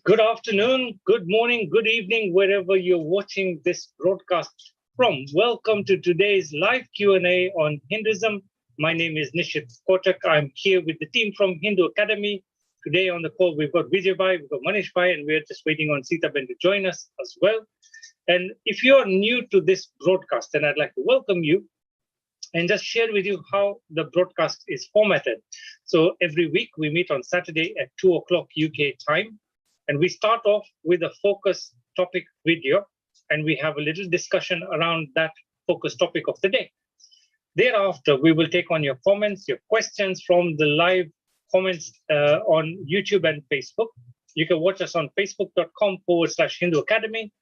Good afternoon, good morning, good evening, wherever you're watching this broadcast from. Welcome to today's live Q&A on Hinduism. My name is Nishit Kotak. I'm here with the team from Hindu Academy. Today on the call, we've got Vijay Bhai, we've got Manish Bhai, and we're just waiting on Sita Ben to join us as well. And if you're new to this broadcast, then I'd like to welcome you and just share with you how the broadcast is formatted. So every week we meet on Saturday at 2 o'clock UK time. And we start off with a focus topic video, and we have a little discussion around that focus topic of the day. Thereafter, we will take on your comments, your questions from the live comments on YouTube and Facebook. You can watch us on facebook.com/Hindu Academy,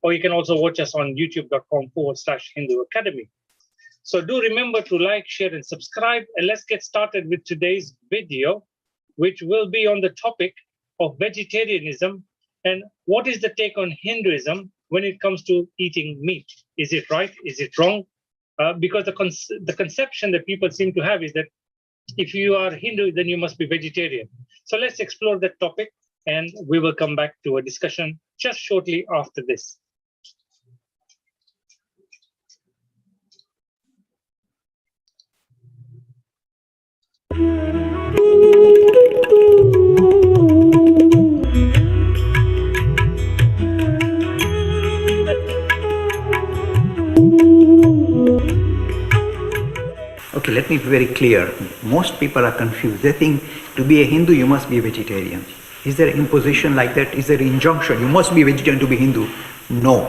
or you can also watch us on youtube.com/Hindu Academy. So do remember to like, share, and subscribe. And let's get started with today's video, which will be on the topic of vegetarianism and what is the take on Hinduism when it comes to eating meat. Is it right? Is it wrong? Because the conception that people seem to have is that if you are Hindu, then you must be vegetarian. So let's explore that topic, and we will come back to a discussion just shortly after this. Okay, let me be very clear. Most people are confused. They think to be a Hindu, you must be a vegetarian. Is there an imposition like that? Is there an injunction? You must be a vegetarian to be Hindu? No.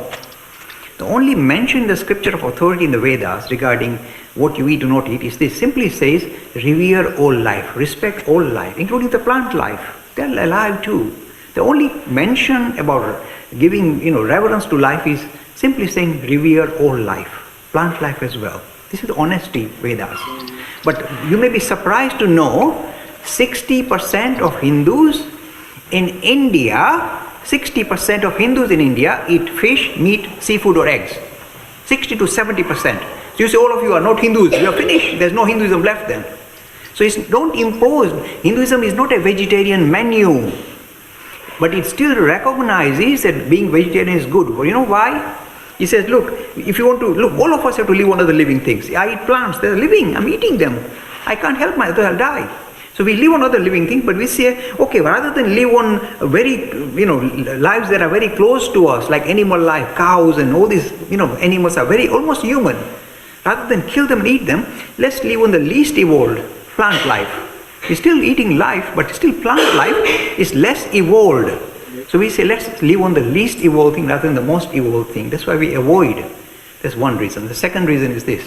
The only mention in the scripture of authority in the Vedas regarding what you eat or not eat is this. Simply says, revere all life, respect all life, including the plant life. They're alive too. The only mention about giving reverence to life is simply saying revere all life, plant life as well. This is honesty, Vedas. But you may be surprised to know 60% of Hindus in India, 60% of Hindus in India eat fish, meat, seafood or eggs. 60 to 70%. So you say all of you are not Hindus, you are finished, there's no Hinduism left then. So don't impose, Hinduism is not a vegetarian menu. But it still recognizes that being vegetarian is good. Well, you know why? He says, look, if you want to, look, all of us have to live on other living things. I eat plants, they're living, I'm eating them. I can't help myself, I'll die. So we live on other living things, but we say, okay, rather than live on very, lives that are very close to us, like animal life, cows and all these, animals are very, almost human. Rather than kill them and eat them, let's live on the least evolved, plant life. We're still eating life, but still plant life is less evolved. So we say, let's live on the least evolved thing rather than the most evolved thing. That's why we avoid. That's one reason. The second reason is this.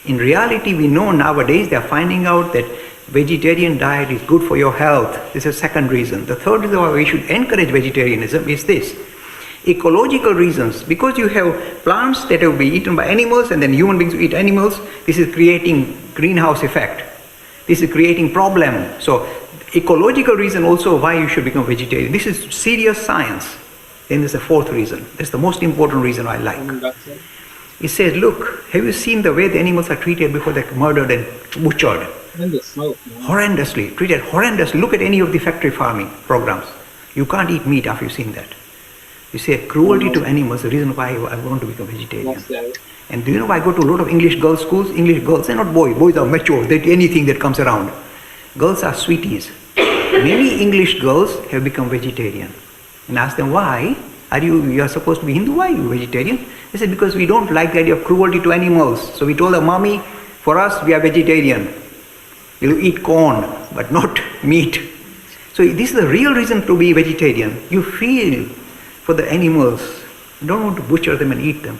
In reality, we know nowadays they are finding out that vegetarian diet is good for your health. This is the second reason. The third reason why we should encourage vegetarianism is this. Ecological reasons. Because you have plants that will be eaten by animals and then human beings who eat animals, this is creating greenhouse effect. This is creating problem. So ecological reason also why you should become vegetarian. This is serious science. Then there's the fourth reason. That's the most important reason I like. It says, look, have you seen the way the animals are treated before they're murdered and butchered? Horrendously, treated horrendously. Look at any of the factory farming programs. You can't eat meat after you've seen that. You say cruelty to animals, the reason why I want to become vegetarian. And do you know why I go to a lot of English girls' schools? English girls, they're not boys. Boys are mature. They eat anything that comes around. Girls are sweeties. Many English girls have become vegetarian. And ask them, why? You are supposed to be Hindu, why are you vegetarian? They said, because we don't like the idea of cruelty to animals. So we told her, mommy, for us, we are vegetarian. We'll eat corn, but not meat. So this is the real reason to be vegetarian. You feel for the animals. You don't want to butcher them and eat them.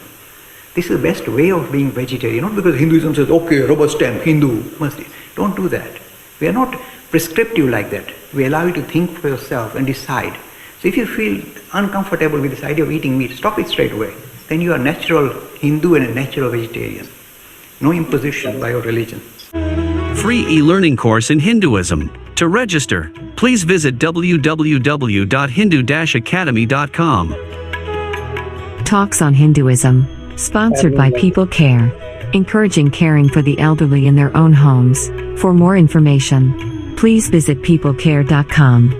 This is the best way of being vegetarian. Not because Hinduism says, okay, rubber stamp, Hindu, must eat. Don't do that. We are not prescriptive like that. We allow you to think for yourself and decide. So if you feel uncomfortable with this idea of eating meat, stop it straight away. Then you are a natural Hindu and a natural vegetarian. No imposition by your religion. Free e-learning course in Hinduism. To register, please visit www.hindu-academy.com. Talks on Hinduism. Sponsored by People Care. Encouraging caring for the elderly in their own homes. For more information, please visit peoplecare.com.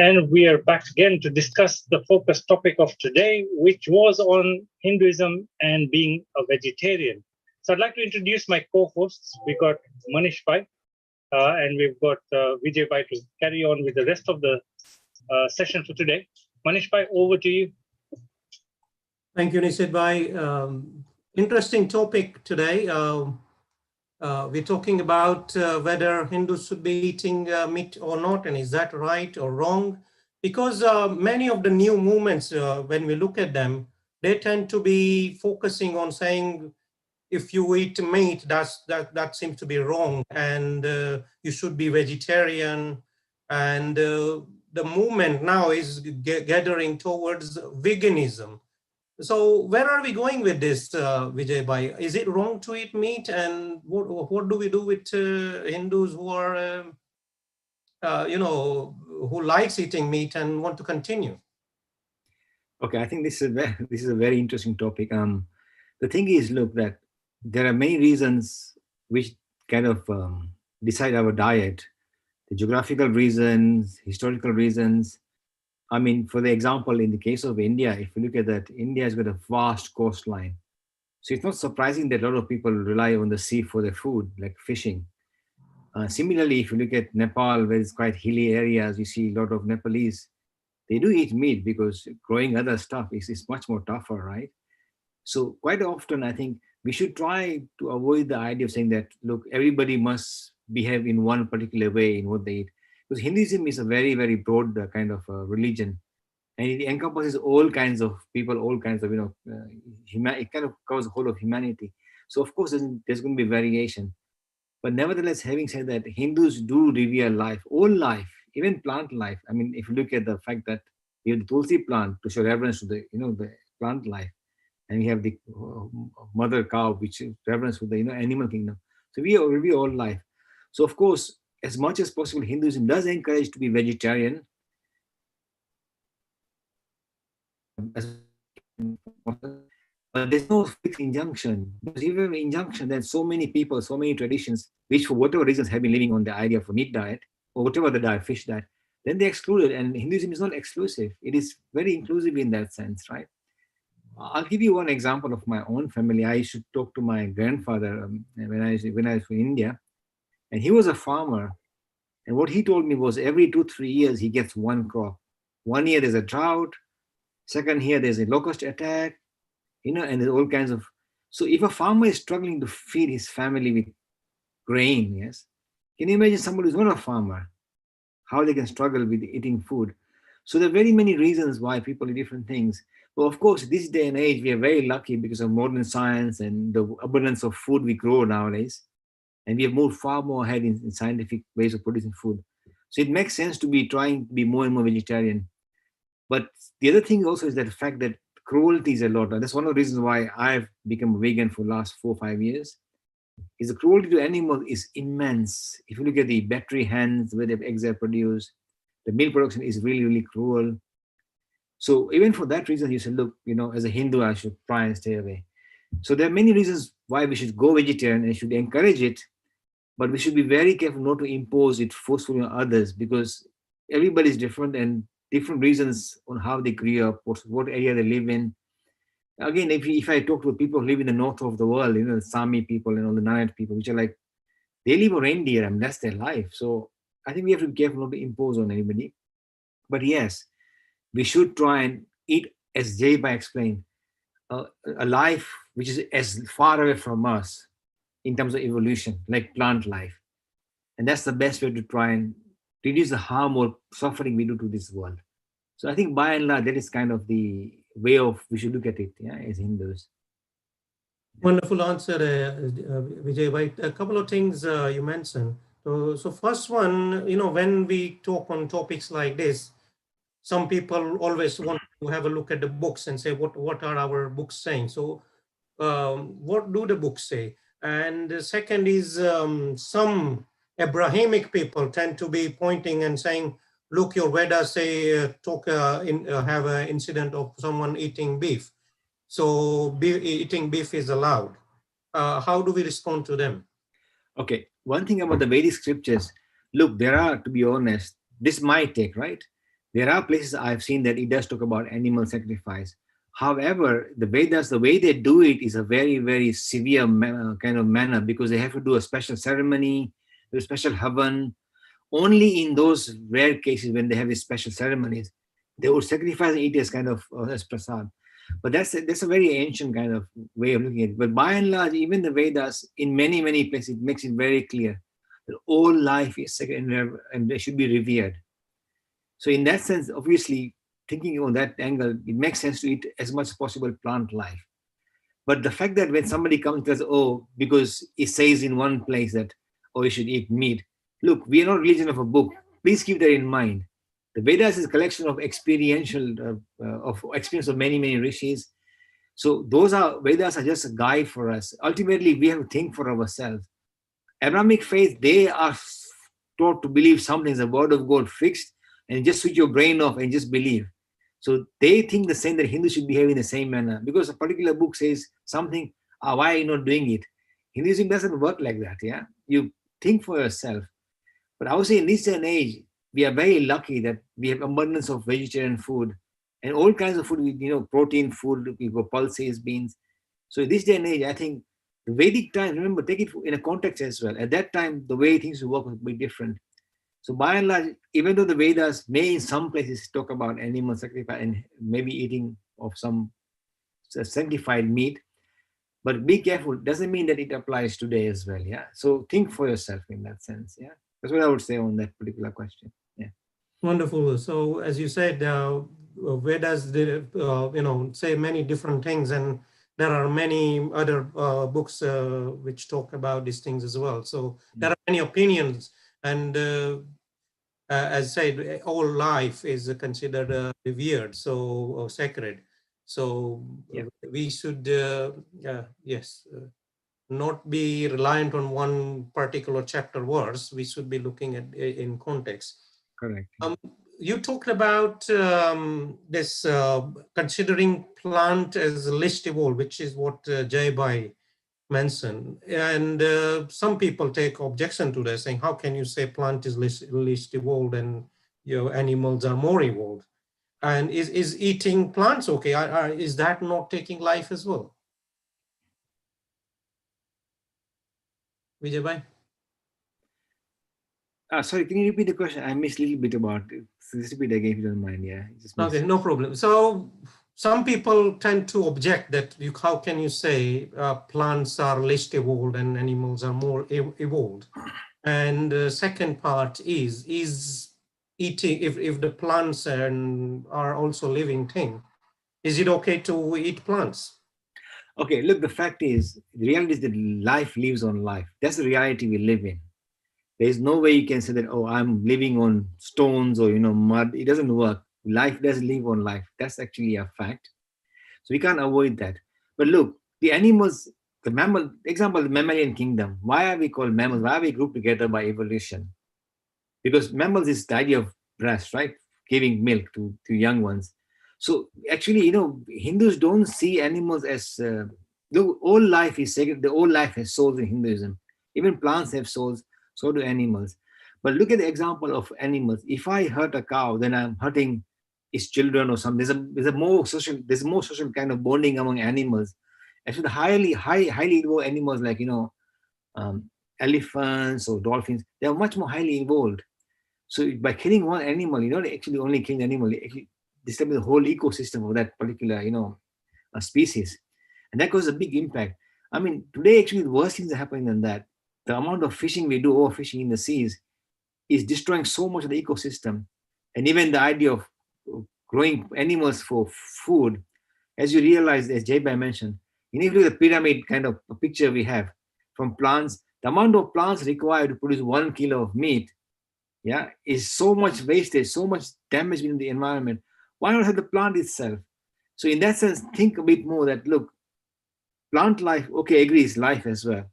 And we are back again to discuss the focus topic of today, which was on Hinduism and being a vegetarian. So I'd like to introduce my co-hosts. We got Manish Pai, and we've got Vijay Pai to carry on with the rest of the session for today. Manish Pai, over to you. Thank you, Nishit Bhai. Interesting topic today. We're talking about whether Hindus should be eating meat or not, and is that right or wrong? Because many of the new movements, when we look at them, they tend to be focusing on saying, if you eat meat, that seems to be wrong, and you should be vegetarian. And the movement now is gathering towards veganism. So where are we going with this, Vijay Bhai? Is it wrong to eat meat? And what do we do with Hindus who are, who likes eating meat and want to continue? Okay, I think this is a very interesting topic. The thing is, look, that there are many reasons which kind of decide our diet. The geographical reasons, historical reasons. I mean, for the example, in the case of India, if you look at that, India has got a vast coastline. So it's not surprising that a lot of people rely on the sea for their food, like fishing. Similarly, if you look at Nepal, where it's quite hilly areas, you see a lot of Nepalese. They do eat meat because growing other stuff is much more tougher, right? So quite often, I think we should try to avoid the idea of saying that, look, everybody must behave in one particular way in what they eat. Because Hinduism is a very, very broad kind of religion, and it encompasses all kinds of people, all kinds of, it kind of covers the whole of humanity. So of course, there's going to be variation. But nevertheless, having said that, Hindus do revere life, all life, even plant life. I mean, if you look at the fact that we have the tulsi plant to show reverence to the, the plant life, and we have the mother cow, which is reverence for the, animal kingdom. So we revere all life. So of course, as much as possible, Hinduism does encourage to be vegetarian. But there's no fixed injunction. There's even an injunction that so many people, so many traditions, which for whatever reasons have been living on the idea of a meat diet, or whatever the diet, fish diet, then they excluded. And Hinduism is not exclusive. It is very inclusive in that sense, right? I'll give you one example of my own family. I used to talk to my grandfather when I was in India. And he was a farmer. And what he told me was every 2-3 years, he gets one crop. 1 year there's a drought. Second year there's a locust attack, and there's all kinds of. So if a farmer is struggling to feed his family with grain, yes, can you imagine somebody who's not a farmer, how they can struggle with eating food? So there are very many reasons why people eat different things. Well, of course, this day and age, we are very lucky because of modern science and the abundance of food we grow nowadays. And we have moved far more ahead in scientific ways of producing food. So it makes sense to be trying to be more and more vegetarian. But the other thing also is that the fact that cruelty is a lot. And that's one of the reasons why I've become a vegan for the last 4 or 5 years. Is the cruelty to animals is immense. If you look at the battery hens, where the eggs are produced, the milk production is really, really cruel. So even for that reason, you said, look, as a Hindu, I should try and stay away. So there are many reasons why we should go vegetarian and should encourage it, but we should be very careful not to impose it forcefully on others, because everybody is different and different reasons on how they grew up, what area they live in. Again, if I talk to people who live in the north of the world, the Sami people and all the Nayat people, which are like, they live on reindeer and that's their life. So I think we have to be careful not to impose on anybody. But yes, we should try and eat, as Jay Bhai explained, a life which is as far away from us in terms of evolution, like plant life. And that's the best way to try and reduce the harm or suffering we do to this world. So I think by and large, that is kind of the way of we should look at it, as Hindus. Wonderful answer, Vijay Bhai. A couple of things you mentioned. So first one, when we talk on topics like this, some people always want to have a look at the books and say, what are our books saying? So what do the books say? And the second is some Abrahamic people tend to be pointing and saying, look, your Vedas say have an incident of someone eating beef. So eating beef is allowed. How do we respond to them? Okay, one thing about the Vedic scriptures, look, there are, to be honest, this might take, right? There are places I've seen that it does talk about animal sacrifice. However, the Vedas, the way they do it is a very, very severe kind of manner, because they have to do a special ceremony, a special havan. Only in those rare cases when they have these special ceremonies, they would sacrifice and eat as kind of as prasad. But that's a very ancient kind of way of looking at it. But by and large, even the Vedas, in many, many places, it makes it very clear that all life is sacred and they should be revered. So in that sense, obviously, thinking on that angle, it makes sense to eat as much as possible plant life. But the fact that when somebody comes to us, oh, because it says in one place that, oh, you should eat meat. Look, we are not religion of a book. Please keep that in mind. The Vedas is a collection of experiential, of experience of many, many rishis. So those Vedas are just a guide for us. Ultimately, we have to think for ourselves. Abrahamic faith, they are taught to believe something is a word of God fixed, and just switch your brain off and just believe. So they think the same, that Hindus should behave in the same manner. Because a particular book says something, why are you not doing it? Hinduism doesn't work like that, yeah? You think for yourself. But I would say in this day and age, we are very lucky that we have abundance of vegetarian food and all kinds of food, protein food, we've got pulses, beans. So in this day and age, I think the Vedic time, remember, take it in a context as well. At that time, the way things would work would be different. So by and large, even though the Vedas may in some places talk about animal sacrifice and maybe eating of some sanctified meat, but be careful, doesn't mean that it applies today as well, yeah? So think for yourself in that sense, yeah? That's what I would say on that particular question, yeah. Wonderful. So as you said, Vedas, say many different things, and there are many other books which talk about these things as well. So there are many opinions, and as I said, all life is considered revered, so sacred. So Yeah. we should, not be reliant on one particular chapter verse. We should be looking at in context. Correct. You talked about this considering plant as least evolved, which is what Jay Bhai mentioned. And some people take objection to this, saying, how can you say plant is least evolved and animals are more evolved? And is eating plants okay? Is that not taking life as well? Vijay Bhai? Sorry, can you repeat the question? I missed a little bit about it. So just repeat again if you don't mind, yeah. Okay, no problem. So some people tend to object that how can you say plants are least evolved and animals are more evolved? And the second part is eating, if the plants are also living thing, is it okay to eat plants? Okay, look, the fact is, the reality is that life lives on life. That's the reality we live in. There is no way you can say that, oh, I'm living on stones or, mud. It doesn't work. Life does live on life. That's actually a fact. So we can't avoid that. But look, the animals, the mammal, example, the mammalian kingdom, why are we called mammals? Why are we grouped together by evolution? Because mammals is the idea of breast, right? Giving milk to young ones. So actually, Hindus don't see animals as, all life is sacred. All life has souls in Hinduism. Even plants have souls, so do animals. But look at the example of animals. If I hurt a cow, then I'm hurting its children or something. There's more social kind of bonding among animals. Actually, the highly evolved animals like, elephants or dolphins, they are much more highly evolved. So by killing one animal, you're not actually only killing the animal, you actually disturb the whole ecosystem of that particular, species. And that causes a big impact. I mean, today, actually, the worst things are happening than that. The amount of fishing we do, overfishing in the seas, is destroying so much of the ecosystem. And even the idea of growing animals for food, as you realize, as Jay Bhai mentioned, if you look at the pyramid kind of a picture we have from plants, the amount of plants required to produce 1 kilo of meat, is so much wastage, so much damage in the environment. Why not have the plant itself? So in that sense, think a bit more that, look, plant life, okay, agrees, life as well.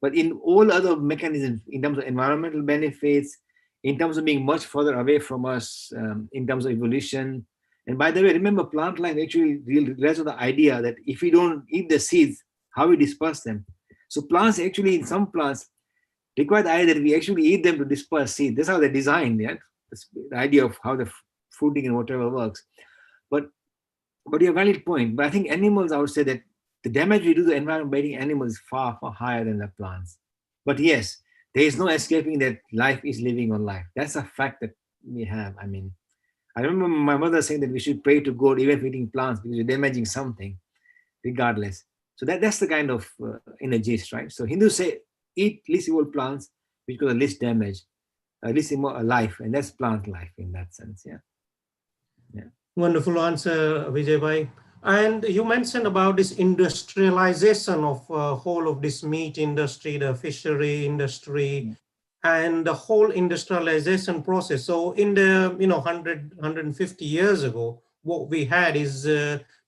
But in all other mechanisms, in terms of environmental benefits, in terms of being much further away from us, in terms of evolution. And by the way, remember, plant life actually relies on the idea that if we don't eat the seeds, how we disperse them. So plants actually, in some plants, require the idea that we actually eat them to disperse seed. That's how they're designed, yeah? The idea of how the fruiting and whatever works. But you have a valid point. But I think animals, I would say that the damage we do to the environment by eating animals is far, far higher than the plants. But yes, there is no escaping that life is living on life. That's a fact that we have. I mean, I remember my mother saying that we should pray to God even if eating plants because you're damaging something, regardless. So that's the kind of inner gist, right? So Hindus say eat least evil plants, which cause least damage, least life, and that's plant life in that sense. Yeah. Wonderful answer, Vijay bhai. And you mentioned about this industrialization of whole of this meat industry, the fishery industry, and the whole industrialization process. So in the 150 years ago, what we had is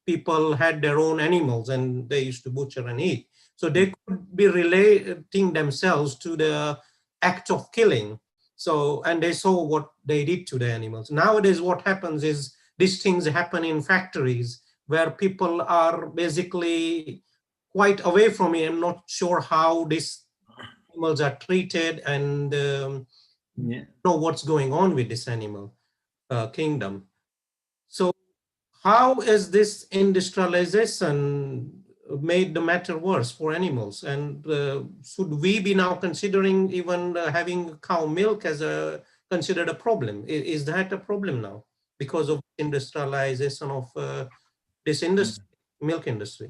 people had their own animals and they used to butcher and eat. So they could be relating themselves to the act of killing. So, and they saw what they did to the animals. Nowadays, what happens is these things happen in factories where people are basically quite away from it and not sure how these animals are treated and know what's going on with this animal kingdom. So how is this industrialization made the matter worse for animals? And should we be now considering even having cow milk as considered a problem? Is that a problem now because of industrialization of this industry, milk industry?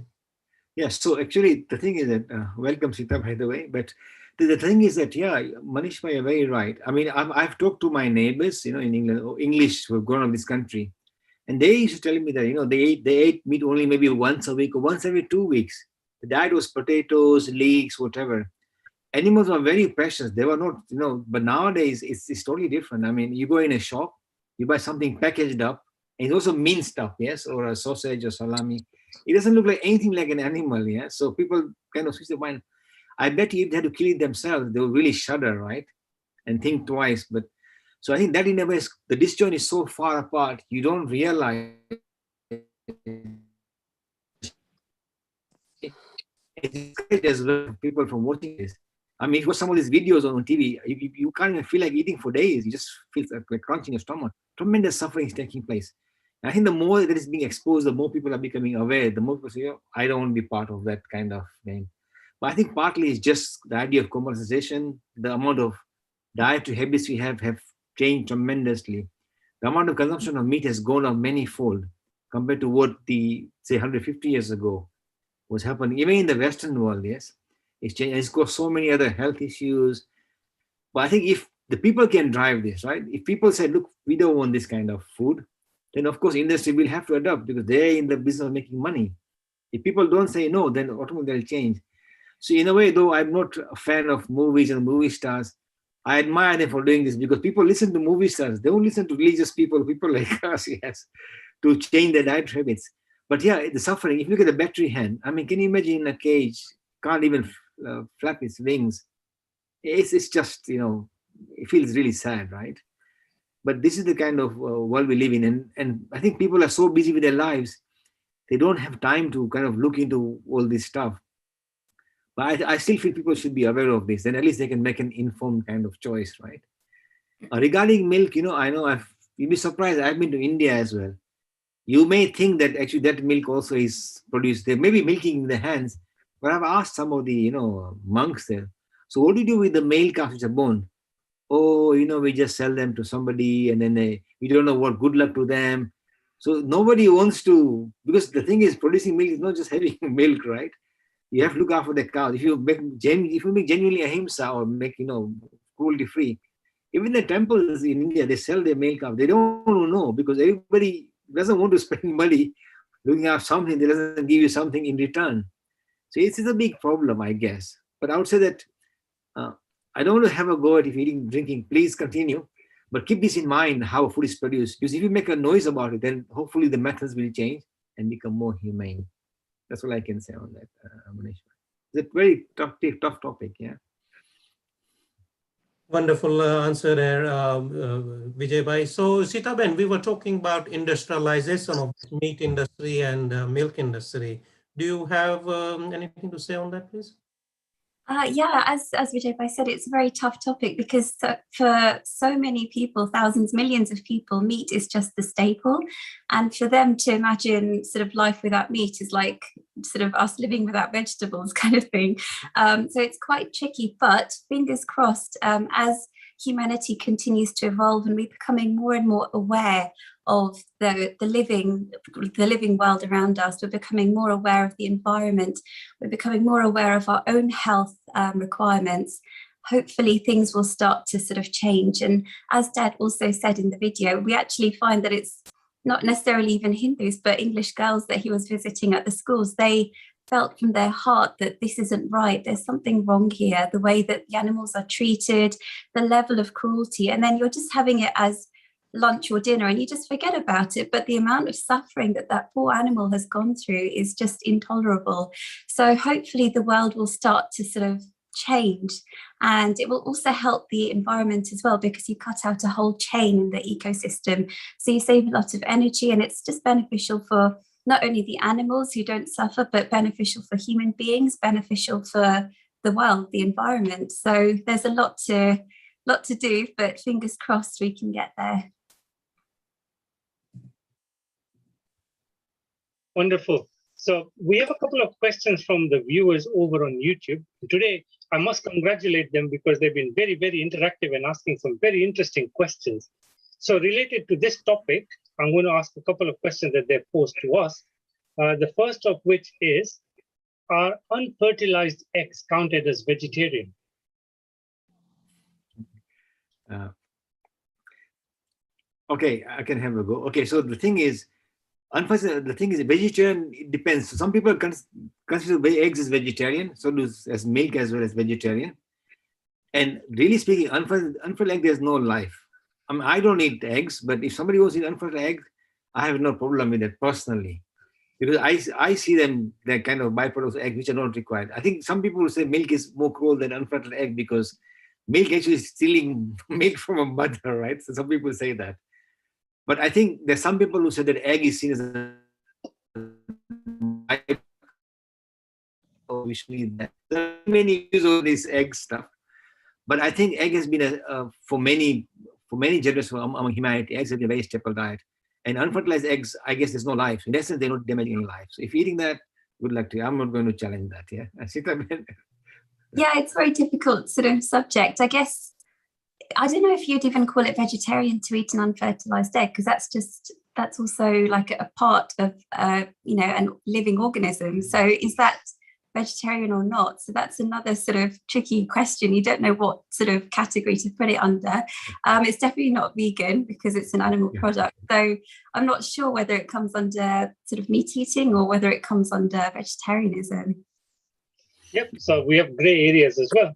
Yes. So actually, the thing is that welcome, Sita, by the way. But the thing is that Manish bhai, you're very right. I mean, I've talked to my neighbors, in England, or English who have grown up in this country, and they used to tell me that they ate meat only maybe once a week or once every 2 weeks. The diet was potatoes, leeks, whatever. Animals were very precious. They were not, But nowadays it's totally different. I mean, you go in a shop, you buy something packaged up, and it's also minced up, yes, or a sausage or salami. It doesn't look like anything like an animal, yeah. So people kind of switch their mind. I bet if they had to kill it themselves, they would really shudder, right, and think twice. But so I think that in a way, the disjoint is so far apart, you don't realize it as well. People from watching this. I mean, if you watch some of these videos on TV, you can't even feel like eating for days. You just feel like crunch in your stomach. Tremendous suffering is taking place. And I think the more that is being exposed, the more people are becoming aware. The more people say, I don't want to be part of that kind of thing. But I think partly it's just the idea of commercialization. The amount of dietary habits we have changed tremendously. The amount of consumption of meat has gone up manyfold compared to what say 150 years ago was happening, even in the Western world, yes. It's changed. It's got so many other health issues. But I think if the people can drive this, right? If people say, look, we don't want this kind of food, then of course industry will have to adapt because they're in the business of making money. If people don't say no, then automatically they'll change. So in a way, though I'm not a fan of movies and movie stars, I admire them for doing this because people listen to movie stars. They don't listen to religious people like us, yes, to change their diet habits. But the suffering, if you look at the battery hen, I mean, can you imagine in a cage, can't even flap its wings? It's just, it feels really sad, right? But this is the kind of world we live in. And I think people are so busy with their lives, they don't have time to kind of look into all this stuff. But I still feel people should be aware of this, then at least they can make an informed kind of choice, right? Regarding milk, I know you'd be surprised, I've been to India as well. You may think that actually that milk also is produced. They may be milking in the hands, but I've asked some of the, monks there, so what do you do with the male calves which are born? Oh, we just sell them to somebody and then we don't know what, good luck to them. So nobody wants to, because the thing is producing milk is not just having milk, right? You have to look after the cow. If you make genuinely ahimsa or make, cruelty free, even the temples in India, they sell their male calf. They don't know because everybody doesn't want to spend money looking after something that doesn't give you something in return. So it's a big problem, I guess. But I would say that I don't want to have a go at if eating, drinking. Please continue. But keep this in mind, how food is produced. Because if you make a noise about it, then hopefully the methods will change and become more humane. That's all I can say on that, Manish. It's a very tough topic, yeah. Wonderful answer there, Vijay bhai. So Sita Ben, we were talking about industrialization of meat industry and milk industry. Do you have anything to say on that, please? Yeah, as Vijay said, it's a very tough topic because for so many people, thousands, millions of people, meat is just the staple. And for them to imagine sort of life without meat is like sort of us living without vegetables kind of thing. So it's quite tricky, but fingers crossed, as humanity continues to evolve and we're becoming more and more aware of the living world around us, we're becoming more aware of the environment, we're becoming more aware of our own health requirements. Hopefully things will start to sort of change. And as Dad also said in the video, we actually find that it's not necessarily even Hindus, but English girls that he was visiting at the schools, they felt from their heart that this isn't right, there's something wrong here, the way that the animals are treated, the level of cruelty, and then you're just having it as lunch or dinner and you just forget about it, but the amount of suffering that that poor animal has gone through is just intolerable. So hopefully the world will start to sort of change, and it will also help the environment as well, because you cut out a whole chain in the ecosystem, so you save a lot of energy, and it's just beneficial for not only the animals who don't suffer, but beneficial for human beings, beneficial for the world, the environment. So there's a lot to do, but fingers crossed we can get there. Wonderful. So we have a couple of questions from the viewers over on YouTube. Today, I must congratulate them because they've been very, very interactive and asking some very interesting questions. So related to this topic, I'm going to ask a couple of questions that they've posed to us. The first of which is, are unfertilized eggs counted as vegetarian? Okay, I can have a go. Okay, so the thing is, unfortunately, vegetarian, it depends. So some people consider eggs as vegetarian, so do as milk as well as vegetarian. And really speaking, unfertilized egg, there's no life. I mean, I don't eat eggs, but if somebody wants to eat unfertilized egg, I have no problem with that personally, because I see them, they're kind of byproducts of egg which are not required. I think some people will say milk is more cruel than unfertilized egg because milk actually is stealing milk from a mother, right? So some people say that. But I think there's some people who say that egg is seen as a there are many views of this egg stuff. But I think egg has been for many generations among humanity, eggs have been a very staple diet. And unfertilized eggs, I guess there's no life. In essence, they're not damaging any life. So if you're eating that, good luck to you. I'm not going to challenge that. Yeah. Yeah, it's a very difficult sort of subject. I guess, I don't know if you'd even call it vegetarian to eat an unfertilized egg, because that's also like a part of, a living organism. So is that vegetarian or not? So that's another sort of tricky question. You don't know what sort of category to put it under. It's definitely not vegan because it's an animal product. So I'm not sure whether it comes under sort of meat eating or whether it comes under vegetarianism. Yep, so we have gray areas as well.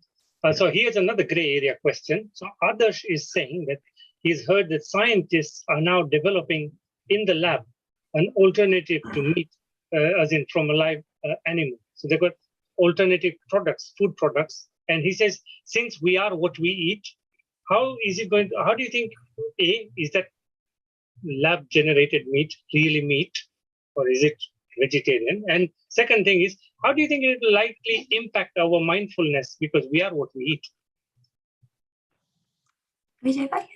So here's another gray area question. So Adarsh is saying that he's heard that scientists are now developing in the lab an alternative to meat, as in from a live animal. So they've got alternative products, food products. And he says, since we are what we eat, how do you think, is that lab generated meat really meat, or is it vegetarian? And second thing is, how do you think it will likely impact our mindfulness because we are what we eat? Vijay bhai?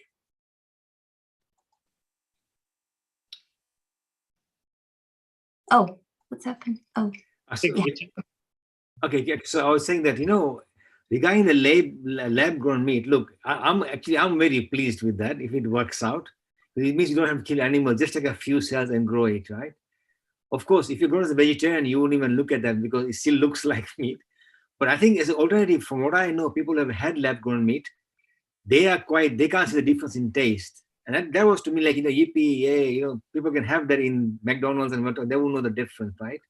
Oh, what's happened? Oh, Okay, so I was saying that, regarding the lab-grown meat, look, I'm very pleased with that if it works out. It means you don't have to kill animals, just take a few cells and grow it, right? Of course, if you grow as a vegetarian, you won't even look at that because it still looks like meat. But I think as an alternative, from what I know, people who have had lab-grown meat, they can't see the difference in taste. And that was to me like, yippee, yay, people can have that in McDonald's and whatever, they won't know the difference, right?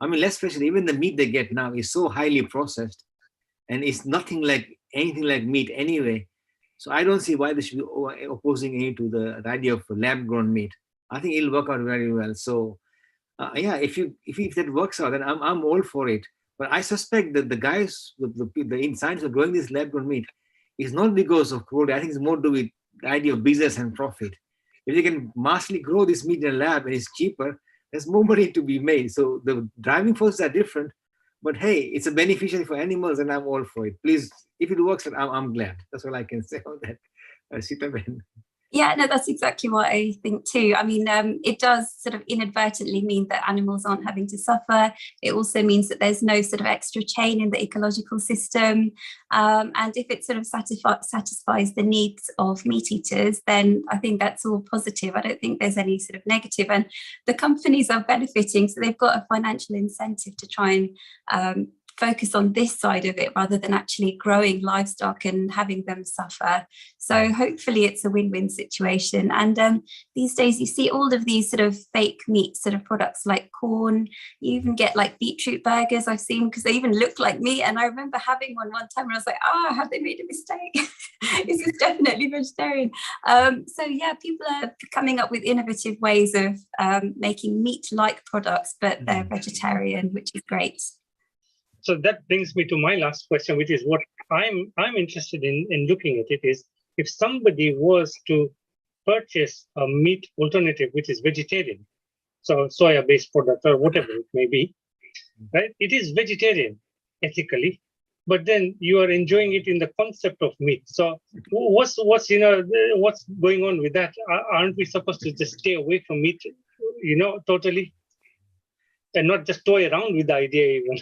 I mean, let's face it, even the meat they get now is so highly processed and it's anything like meat anyway. So I don't see why they should be opposing any to the idea of lab-grown meat. I think it'll work out very well. So if that works out, then I'm all for it. But I suspect that the guys, the scientists who are growing this lab-grown meat, is not because of cruelty. I think it's more to do with the idea of business and profit. If they can massively grow this meat in a lab and it's cheaper, there's more money to be made. So the driving forces are different, But hey, it's a beneficial for animals, and I'm all for it. Please, if it works, I'm glad. That's all I can say on that. Sitaben. Yeah, no, that's exactly what I think too. I mean, it does sort of inadvertently mean that animals aren't having to suffer. It also means that there's no sort of extra chain in the ecological system. And if it sort of satisfies the needs of meat eaters, then I think that's all positive. I don't think there's any sort of negative. And the companies are benefiting, so they've got a financial incentive to try and focus on this side of it rather than actually growing livestock and having them suffer. So hopefully it's a win-win situation. And these days you see all of these sort of fake meat sort of products like corn. You even get like beetroot burgers I've seen, because they even look like meat. And I remember having one time and I was like, have they made a mistake? This is definitely vegetarian. So yeah, people are coming up with innovative ways of making meat-like products, but they're vegetarian, which is great. So that brings me to my last question, which is what I'm interested in looking at it is, if somebody was to purchase a meat alternative, which is vegetarian, so soya-based product or whatever it may be, right? It is vegetarian ethically, but then you are enjoying it in the concept of meat. So what's going on with that? Aren't we supposed to just stay away from meat, totally, and not just toy around with the idea even?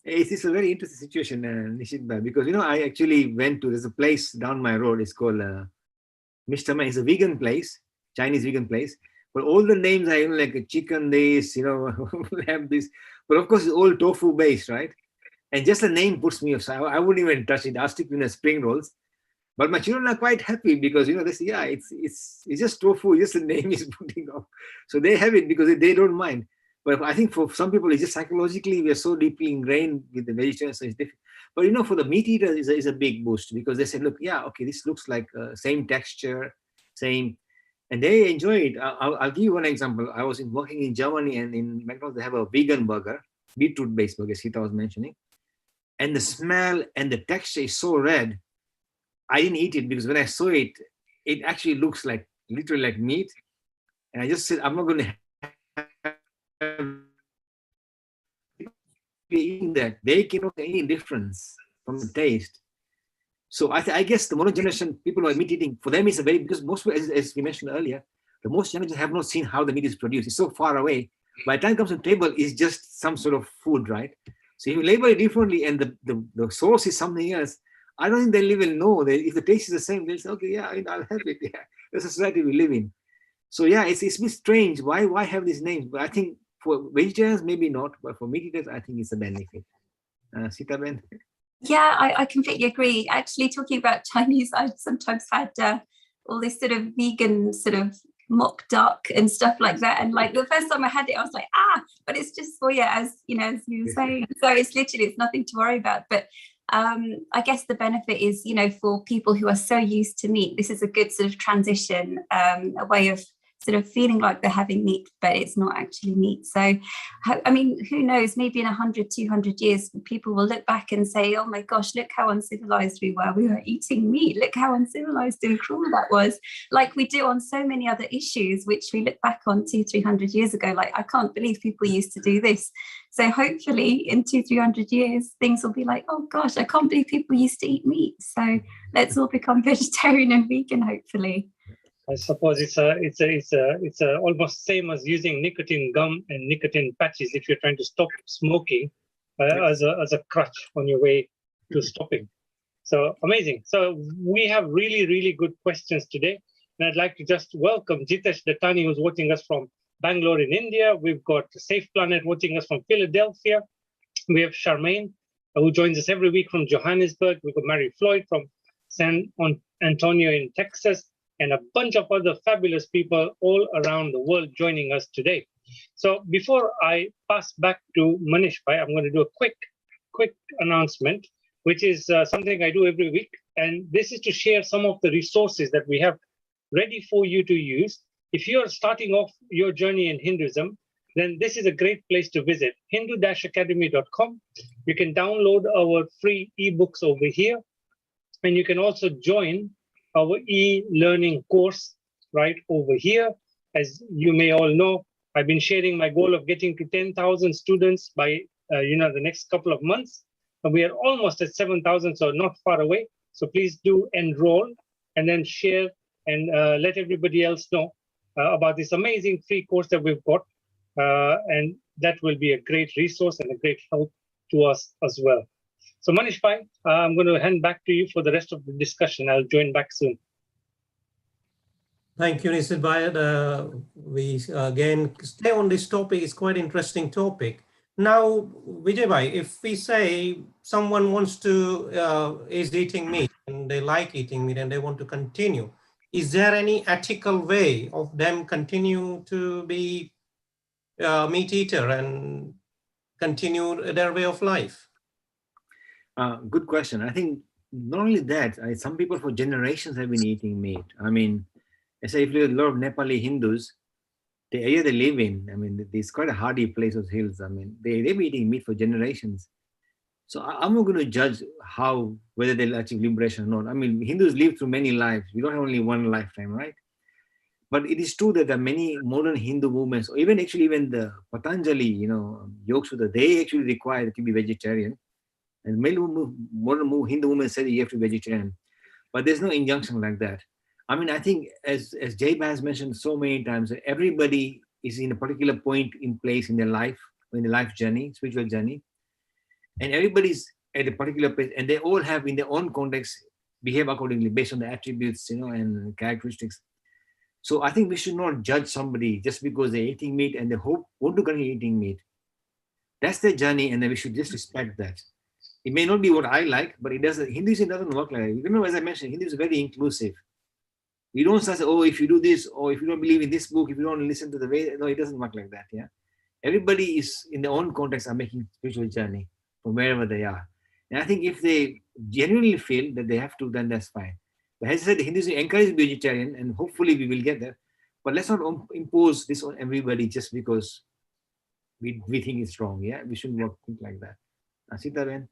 It's a very interesting situation, Nishit Bhai, because I actually went to, there's a place down my road. It's called Mr. Man. It's a vegan place, Chinese vegan place. But all the names are like chicken this, lamb this. But of course, it's all tofu based, right? And just the name puts me off. So I wouldn't even touch it. I'll stick with the spring rolls. But my children are quite happy because they say, yeah, it's just tofu. Just the name is putting off. So they have it because they don't mind. But I think for some people, it's just psychologically, we are so deeply ingrained with the vegetarian, so it's different. But for the meat eaters, is a big boost because they say, look, yeah, okay, this looks like same texture, same, and they enjoy it. I'll give you one example. I was working in Germany, and in McDonald's, they have a vegan burger, beetroot-based burger, Sita was mentioning. And the smell and the texture is so red. I didn't eat it because when I saw it, it actually looks like, literally like meat. And I just said, I'm not going to eating that. They cannot see any difference from the taste. So I guess the modern generation, people who are meat eating, for them it's a very, because most people, as we mentioned earlier, the most generations have not seen how the meat is produced. It's so far away. By the time it comes to the table, it's just some sort of food, right? So if you label it differently and the source is something else, I don't think they'll even know. If the taste is the same, they'll say, okay, yeah, I'll have it. Yeah. That's a society we live in. So yeah, it's a bit strange. Why have these names? But I think for vegetarians, maybe not, but for meat eaters, I think it's a benefit. Sitaben? Yeah, I completely agree. Actually, talking about Chinese, I've sometimes had all this sort of vegan sort of mock duck and stuff like that. And like the first time I had it, I was like, but it's just soya, as you were saying. So it's nothing to worry about. But I guess the benefit is, for people who are so used to meat, this is a good sort of transition, a way of sort of feeling like they're having meat, but it's not actually meat. So, I mean, who knows, maybe in 100, 200 years, people will look back and say, oh my gosh, look how uncivilized we were eating meat. Look how uncivilized and cruel that was. Like we do on so many other issues, which we look back on 200-300 years ago. Like, I can't believe people used to do this. So hopefully in 200-300 years, things will be like, oh gosh, I can't believe people used to eat meat. So let's all become vegetarian and vegan, hopefully. I suppose it's almost same as using nicotine gum and nicotine patches if you're trying to stop smoking as a crutch on your way to stopping. So amazing. So we have really, really good questions today. And I'd like to just welcome Jitesh Dattani, who's watching us from Bangalore in India. We've got Safe Planet watching us from Philadelphia. We have Charmaine, who joins us every week from Johannesburg. We've got Mary Floyd from San Antonio in Texas, and a bunch of other fabulous people all around the world joining us today. So before I pass back to Manish Bhai, I'm going to do a quick announcement, which is something I do every week. And this is to share some of the resources that we have ready for you to use. If you're starting off your journey in Hinduism, then this is a great place to visit, hindu-academy.com. You can download our free ebooks over here. And you can also join our e-learning course right over here. As you may all know, I've been sharing my goal of getting to 10,000 students by the next couple of months. And we are almost at 7,000, so not far away. So please do enroll and then share and let everybody else know about this amazing free course that we've got. And that will be a great resource and a great help to us as well. So Manish Bhai, I'm going to hand back to you for the rest of the discussion. I'll join back soon. Thank you, Nisad Bhai. We again stay on this topic. It's quite interesting topic. Now, Vijay Bhai, if we say someone wants to is eating meat and they like eating meat and they want to continue, is there any ethical way of them continue to be meat eater and continue their way of life? Good question. I think not only that, some people for generations have been eating meat. I mean, I say if you look at a lot of Nepali Hindus, the area they live in, I mean, it's quite a hardy place, those hills. I mean, they've been eating meat for generations. So I'm not going to judge whether they'll achieve liberation or not. I mean, Hindus live through many lives. We don't have only one lifetime, right? But it is true that there are many modern Hindu movements, or even the Patanjali, Yoga Sutra, they actually require to be vegetarian. And many modern Hindu movements say you have to be vegetarian. But there's no injunction like that. I mean, I think as Jay has mentioned so many times, everybody is in a particular point in place in their life, in the life journey, spiritual journey. And everybody's at a particular place, and they all have in their own context behave accordingly based on the attributes, and characteristics. So I think we should not judge somebody just because they're eating meat and they want to continue eating meat. That's their journey, and then we should just respect that. It may not be what I like, but Hinduism doesn't work like that. Remember, as I mentioned, Hinduism is very inclusive. We don't say, oh, if you do this, or if you don't believe in this book, if you don't listen to the way, no, it doesn't work like that. Yeah, everybody is in their own context are making spiritual journey from wherever they are. And I think if they genuinely feel that they have to, then that's fine. But as I said, Hinduism encourages vegetarian, and hopefully we will get there. But let's not impose this on everybody just because we think it's wrong. Yeah, we shouldn't think like that. Asita Ben?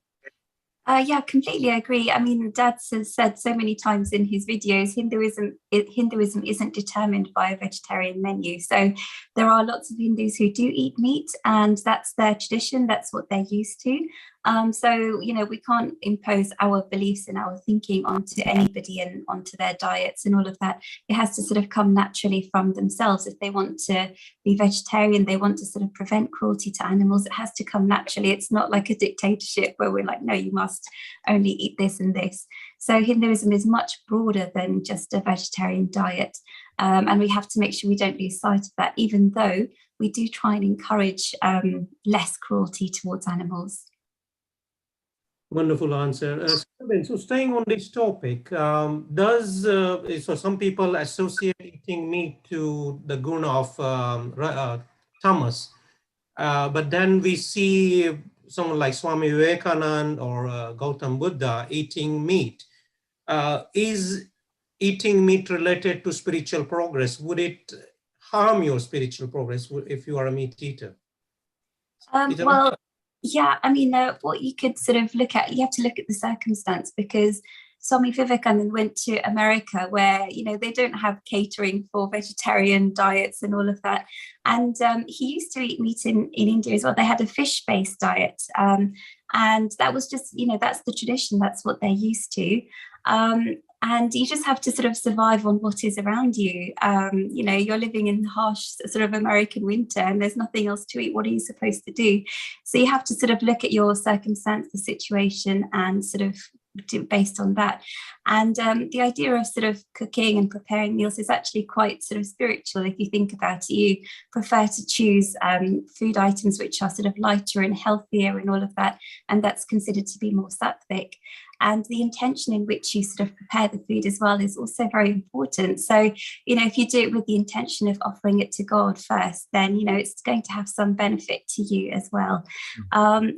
Yeah, completely agree. I mean, Dad has said so many times in his videos, Hinduism isn't determined by a vegetarian menu. So there are lots of Hindus who do eat meat, and that's their tradition. That's what they're used to. So, we can't impose our beliefs and our thinking onto anybody and onto their diets and all of that. It has to sort of come naturally from themselves. If they want to be vegetarian, they want to sort of prevent cruelty to animals, it has to come naturally. It's not like a dictatorship where we're like, no, you must only eat this and this. So Hinduism is much broader than just a vegetarian diet. And we have to make sure we don't lose sight of that, even though we do try and encourage less cruelty towards animals. Wonderful answer. So staying on this topic, so some people associate eating meat to the guna of tamas, but then we see someone like Swami Vivekananda or Gautam Buddha eating meat. Is eating meat related to spiritual progress? Would it harm your spiritual progress if you are a meat eater? Well, yeah, I mean, what you could sort of look at, you have to look at the circumstance, because Swami Vivekananda went to America where, they don't have catering for vegetarian diets and all of that. And he used to eat meat in India as well. They had a fish-based diet. And that was just, that's the tradition. That's what they're used to. And you just have to sort of survive on what is around you. You're living in the harsh sort of American winter and there's nothing else to eat. What are you supposed to do? So you have to sort of look at your circumstance, the situation, and sort of do based on that. And the idea of sort of cooking and preparing meals is actually quite sort of spiritual. If you think about it, you prefer to choose food items which are sort of lighter and healthier and all of that. And that's considered to be more sattvic. And the intention in which you sort of prepare the food as well is also very important. So, if you do it with the intention of offering it to God first, then, it's going to have some benefit to you as well.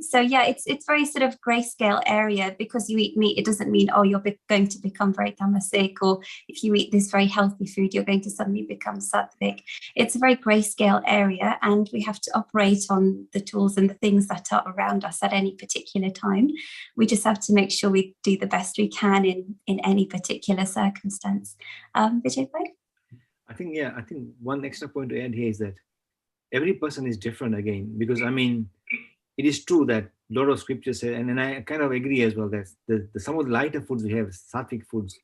So, yeah, it's very sort of grayscale area. Because you eat meat, it doesn't mean, oh, you're going to become very tamasic, or if you eat this very healthy food, you're going to suddenly become sattvic. It's a very grayscale area, and we have to operate on the tools and the things that are around us at any particular time. We just have to make sure we do the best we can in any particular circumstance. Vijay Bhai? I think one extra point to add here is that every person is different again, because it is true that a lot of scriptures say, and I kind of agree as well, that some of the lighter foods we have, sattvic foods,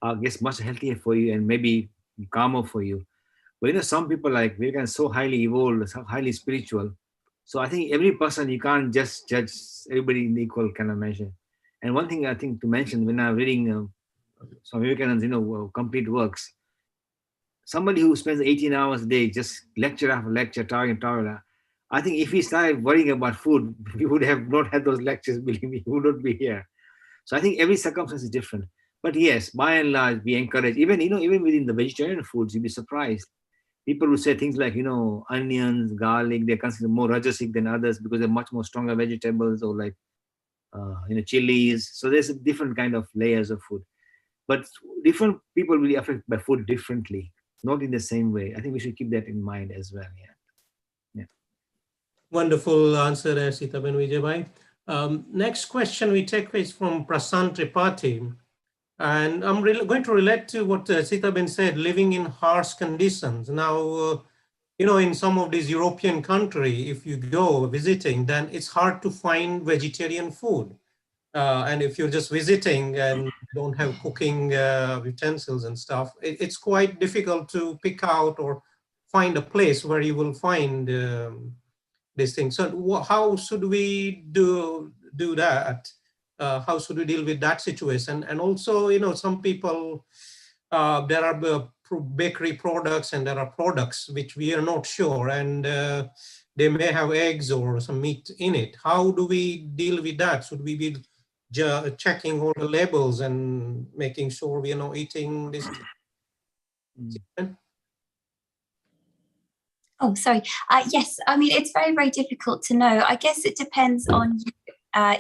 are, I guess, much healthier for you and maybe calmer for you. But some people like we're so highly evolved, so highly spiritual. So I think every person, you can't just judge everybody in the equal kind of measure. And one thing I think to mention when I'm reading some Vivekananda's, complete works, somebody who spends 18 hours a day, just lecture after lecture, Tara, I think if we started worrying about food, we would have not had those lectures, believe me, we would not be here. So I think every circumstance is different. But yes, by and large, we encourage, even within the vegetarian foods, you'd be surprised. People who say things like, onions, garlic, they're considered more rajasic than others because they're much more stronger vegetables, or like, chilies. So there's a different kind of layers of food. But different people will be affected by food differently, not in the same way. I think we should keep that in mind as well. Yeah. Wonderful answer there, Sitaben Vijay. Next question we take is from Prasant Tripathi. And I'm going to relate to what Sitaben said, living in harsh conditions. Now, in some of these European countries, if you go visiting, then it's hard to find vegetarian food. And if you're just visiting and don't have cooking utensils and stuff, it's quite difficult to pick out or find a place where you will find these things. So how should we do that? How should we deal with that situation? And also, some people, there are bakery products and there are products which we are not sure, and they may have eggs or some meat in it. How do we deal with that? Should we be checking all the labels and making sure we are not eating this? Oh, sorry. Yes, I mean, it's very, very difficult to know. I guess it depends on you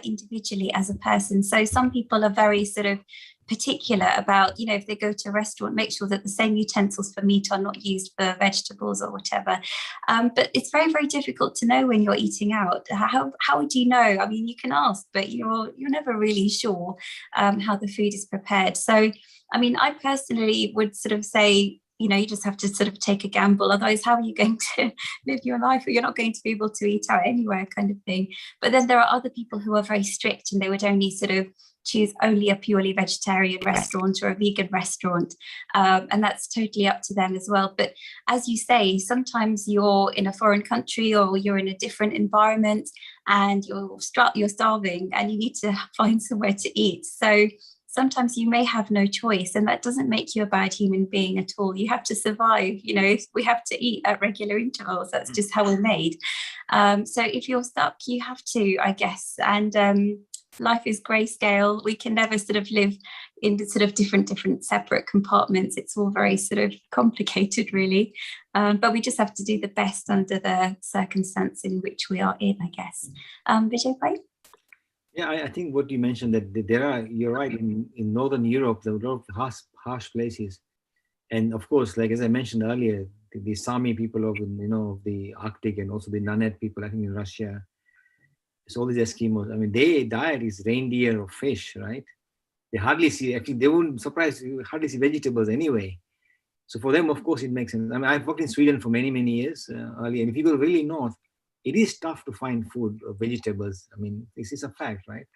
individually as a person. So some people are very sort of particular about, if they go to a restaurant, make sure that the same utensils for meat are not used for vegetables or whatever. But it's very, very difficult to know when you're eating out. How do you know? I mean, you can ask, but you're never really sure how the food is prepared. So, I mean, I personally would sort of say, you just have to sort of take a gamble. Otherwise, how are you going to live your life? You're not going to be able to eat out anywhere, kind of thing. But then there are other people who are very strict and they would only sort of choose only a purely vegetarian restaurant or a vegan restaurant. And that's totally up to them as well. But as you say, sometimes you're in a foreign country or you're in a different environment and you're starving and you need to find somewhere to eat. So sometimes you may have no choice, and that doesn't make you a bad human being at all. You have to survive, we have to eat at regular intervals. That's just how we're made. So if you're stuck, you have to, I guess. And life is grayscale. We can never sort of live in sort of different separate compartments. It's all very sort of complicated, really. But we just have to do the best under the circumstance in which we are in, I guess. Vijay Bhai? Yeah, I think what you mentioned, that you're right, in Northern Europe, there are a lot of harsh places. And of course, like as I mentioned earlier, the Sami people of, the Arctic, and also the Nanette people, I think in Russia, it's all these Eskimos. I mean, their diet is reindeer or fish, right? They hardly see, actually, they wouldn't surprise you, hardly see vegetables anyway. So for them, of course, it makes sense. I mean, I've worked in Sweden for many, many years earlier. And if you go really north, it is tough to find food or vegetables. I mean, this is a fact, right?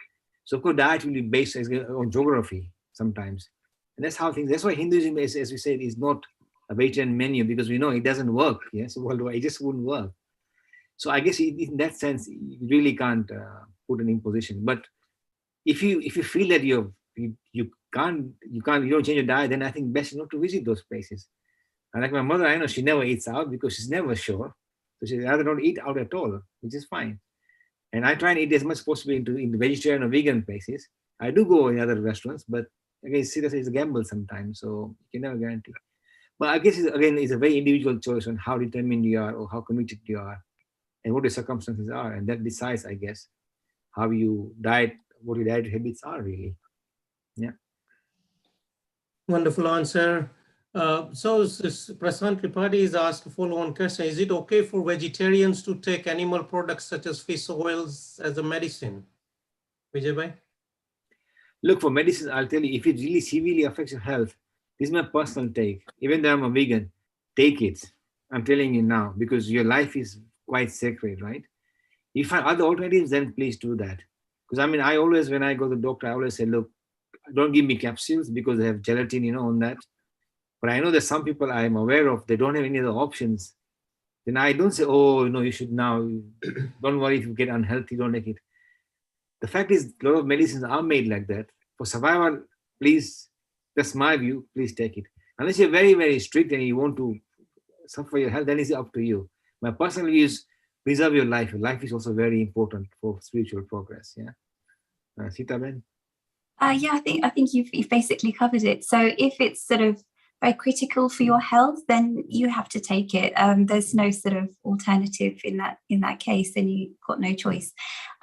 So of course, diet will be based on geography sometimes. And that's why Hinduism, as we said, is not a vegetarian menu, because we know it doesn't work. Yes, worldwide, it just wouldn't work. So I guess in that sense, you really can't put an imposition. But if you feel that you don't change your diet, then I think best not to visit those places. And like my mother, I know she never eats out because she's never sure. So she'd rather not eat out at all, which is fine. And I try and eat as much as possible in the vegetarian or vegan places. I do go in other restaurants, but again, seriously, it's a gamble sometimes, so you can never guarantee. But I guess, it's a very individual choice on how determined you are or how committed you are and what the circumstances are. And that decides, I guess, how you diet, what your diet habits are really. Yeah. Wonderful answer. So Prasant Tripathi is asked a follow-on question. Is it okay for vegetarians to take animal products such as fish oils as a medicine? Vijay Bhai? Look, for medicine, I'll tell you, if it really severely affects your health, this is my personal take. Even though I'm a vegan, take it. I'm telling you now, because your life is quite sacred, right? If you find other alternatives, then please do that. Because I mean, I always, when I go to the doctor, I always say, look, don't give me capsules because they have gelatin, on that. But I know that some people I'm aware of, they don't have any other options. Then I don't say, oh, you should now, don't worry if you get unhealthy, don't take it. The fact is, a lot of medicines are made like that. For survival, please, that's my view, please take it. Unless you're very, very strict and you want to suffer your health, then it's up to you. My personal view is preserve your life. Your life is also very important for spiritual progress. Yeah. Sita Ben? Yeah, I think you've basically covered it. So if it's sort of very critical for your health, then you have to take it. There's no sort of alternative in that case, then you've got no choice.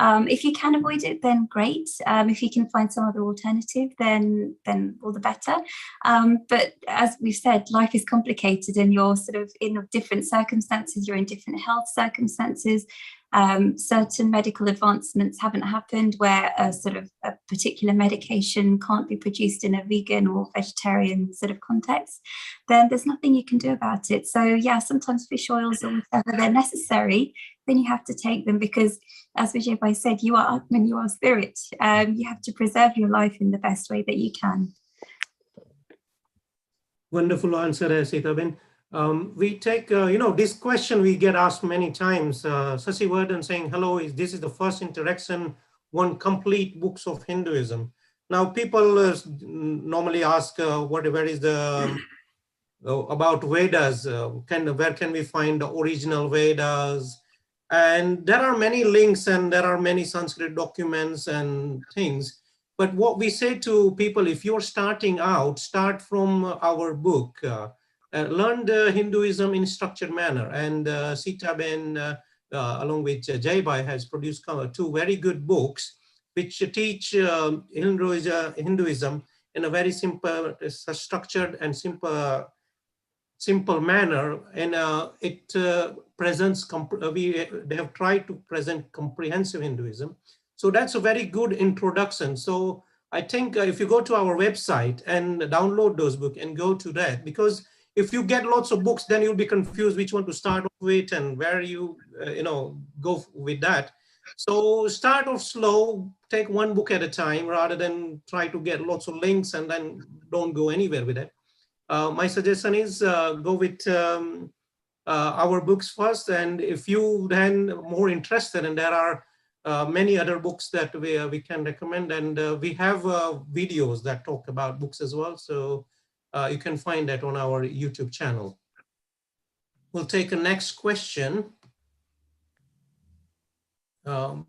If you can avoid it, then great. If you can find some other alternative, then all the better. But as we've said, life is complicated, and you're sort of in different circumstances. You're in different health circumstances. Certain medical advancements haven't happened where a sort of a particular medication can't be produced in a vegan or vegetarian sort of context, then there's nothing you can do about it. So yeah, sometimes fish oils or whatever, they're necessary, then you have to take them because, as Vijay Bhai said, you are Atman, you are spirit. You have to preserve your life in the best way that you can. Wonderful answer, Sitaben. We take, this question we get asked many times. Sasi Vardhan saying, hello, this is the first interaction on complete books of Hinduism. Now, people normally ask, where is the, about Vedas, where can we find the original Vedas? And there are many links and there are many Sanskrit documents and things. But what we say to people, if you're starting out, start from our book. Learn the Hinduism in structured manner, and Sitaben, along with Jai Bhai, has produced two very good books which teach Hinduism in a very simple, structured and simple manner, and it presents. They have tried to present comprehensive Hinduism. So that's a very good introduction. So I think if you go to our website and download those books and go to that, because if you get lots of books, then you'll be confused which one to start off with and where you, go with that. So start off slow, take one book at a time rather than try to get lots of links and then don't go anywhere with it. My suggestion is go with our books first. And if you then more interested, and there are many other books that we can recommend, and we have videos that talk about books as well. So you can find that on our YouTube channel. We'll take a next question.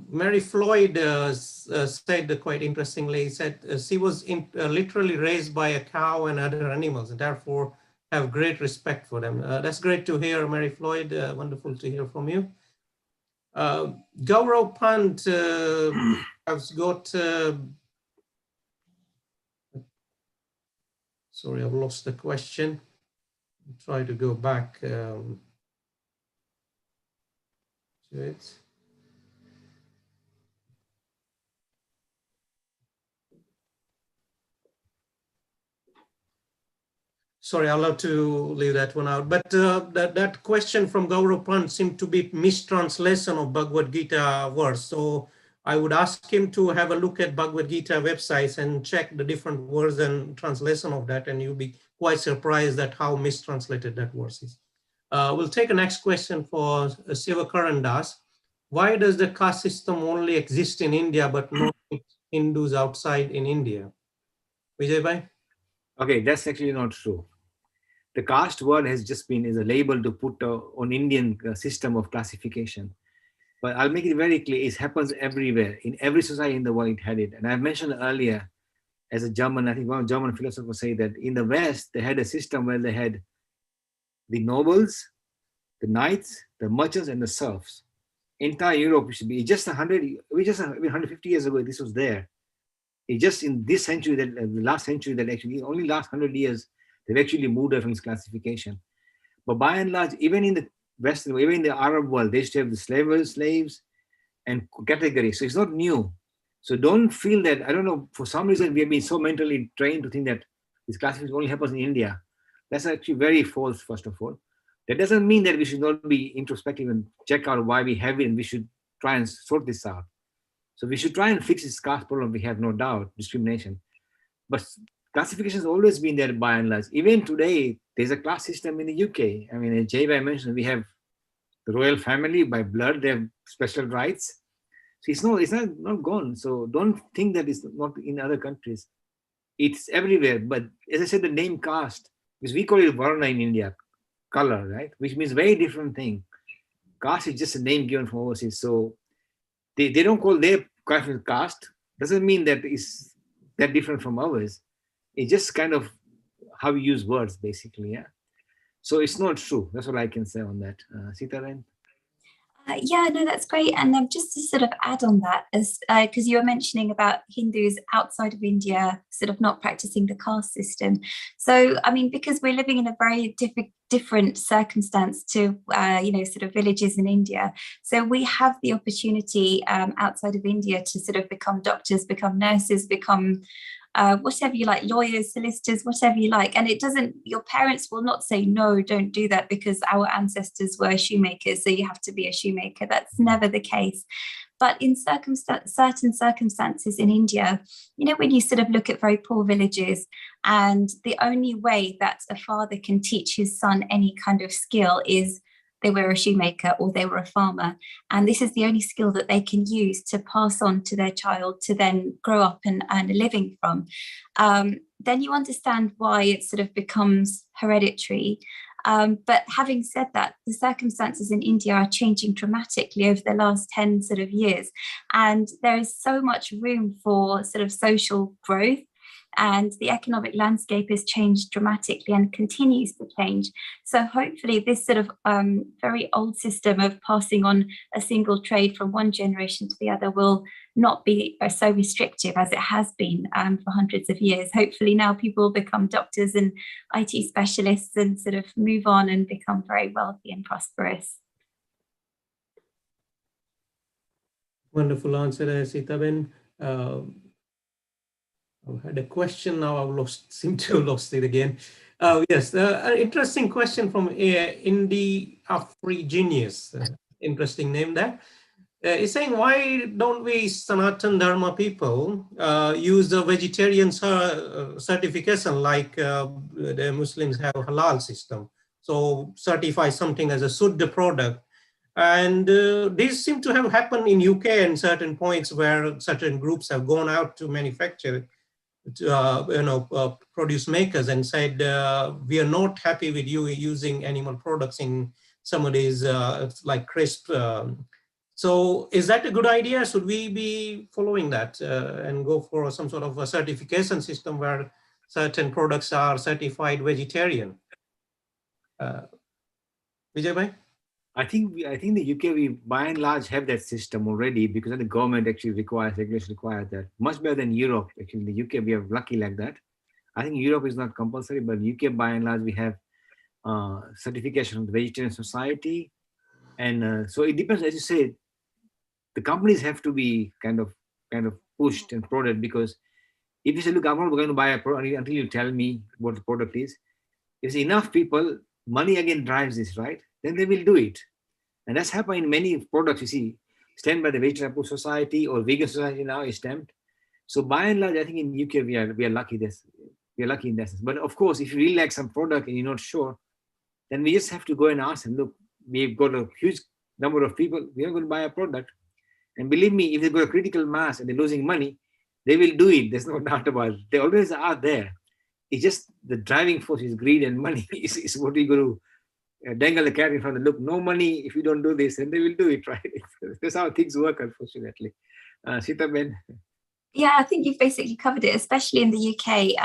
Mary Floyd said quite interestingly, said she was literally raised by a cow and other animals, and therefore have great respect for them. That's great to hear, Mary Floyd. Wonderful to hear from you. Gaurav Pant has got, sorry, I've lost the question. I'll try to go back to it. Sorry, I'll have to leave that one out. But that question from Gaurav Pant seemed to be mistranslation of Bhagavad Gita verse. So I would ask him to have a look at Bhagavad Gita websites and check the different words and translation of that, and you'll be quite surprised at how mistranslated that verse is. We'll take a next question for Sivakaran Das. Why does the caste system only exist in India but not Hindus outside in India? Vijay Bhai? Okay, that's actually not true. The caste word has just been is a label to put on Indian system of classification. But I'll make it very clear, it happens everywhere. In every society in the world, it had it. And I mentioned earlier, as a German, I think one German philosopher say that in the West, they had a system where they had the nobles, the knights, the merchants, and the serfs. Entire Europe should be just 150 years ago, this was there. It just in this century, that the last century, that actually only last 100 years, they've actually moved away from this classification. But by and large, even in the Western, even in the Arab world, they used to have the slaves and categories. So it's not new. So don't feel that, I don't know, for some reason we have been so mentally trained to think that this classification only happens in India. That's actually very false, first of all. That doesn't mean that we should not be introspective and check out why we have it, and we should try and sort this out. So we should try and fix this caste problem. We have no doubt, discrimination. But classification has always been there by and large. Even today, there's a class system in the UK. I mean, as Jay mentioned, we have the royal family by blood, they have special rights. So it's not gone. So don't think that it's not in other countries. It's everywhere. But as I said, the name caste, because we call it Varna in India, color, right? Which means very different thing. Caste is just a name given from overseas. So they don't call their caste. Doesn't mean that it's that different from ours. It's just kind of how we use words, basically, yeah. So it's not true. That's what I can say on that. Sitaben? Yeah, no, that's great. And just to sort of add on that, as because you were mentioning about Hindus outside of India sort of not practicing the caste system. So, I mean, because we're living in a very different circumstance to, sort of villages in India. So we have the opportunity outside of India to sort of become doctors, become nurses, become whatever you like, lawyers, solicitors, whatever you like. And your parents will not say, no, don't do that because our ancestors were shoemakers, so you have to be a shoemaker. That's never the case. But in certain circumstances in India, when you sort of look at very poor villages, and the only way that a father can teach his son any kind of skill is they were a shoemaker or they were a farmer. And this is the only skill that they can use to pass on to their child to then grow up and earn a living from. Then you understand why it sort of becomes hereditary. But having said that, the circumstances in India are changing dramatically over the last 10 sort of years. And there is so much room for sort of social growth. And the economic landscape has changed dramatically and continues to change. So hopefully this sort of very old system of passing on a single trade from one generation to the other will not be so restrictive as it has been for hundreds of years. Hopefully now people will become doctors and IT specialists and sort of move on and become very wealthy and prosperous. Wonderful answer, Sitaben. I had a question, now I've seem to have lost it again. Yes, an interesting question from Indy Afrigenius, interesting name there. He's saying, why don't we Sanatan Dharma people use the vegetarian certification like the Muslims have a halal system? So certify something as a Suddha product. And these seem to have happened in UK and certain points where certain groups have gone out to manufacture produce makers and said, we are not happy with you using animal products in some of these like crisp. So is that a good idea? Should we be following that and go for some sort of a certification system where certain products are certified vegetarian? Vijay bhai? I think the UK, we by and large have that system already because the government actually regulations require that. Much better than Europe. Actually, in the UK, we are lucky like that. I think Europe is not compulsory, but UK by and large, we have certification from the Vegetarian Society. And so it depends, as you say, the companies have to be kind of pushed and prodded, because if you say, look, I'm not going to buy a product until you tell me what the product is. If enough people, money again drives this, right? Then they will do it. And that's happened in many products, you see, stamped by the Vegetarian Society or Vegan Society now is stamped. So by and large, I think in UK, we are lucky we are lucky in that sense. But of course, if you really like some product and you're not sure, then we just have to go and ask them, look, we've got a huge number of people, we are going to buy a product. And believe me, if they've got a critical mass and they're losing money, they will do it. There's no doubt about it. They always are there. It's just the driving force is greed and money is what we're going to dangle the carrot in front of them. Look, no money if you don't do this, and they will do it, right? That's how things work, unfortunately. Sitaben. Yeah, I think you've basically covered it, especially in the UK.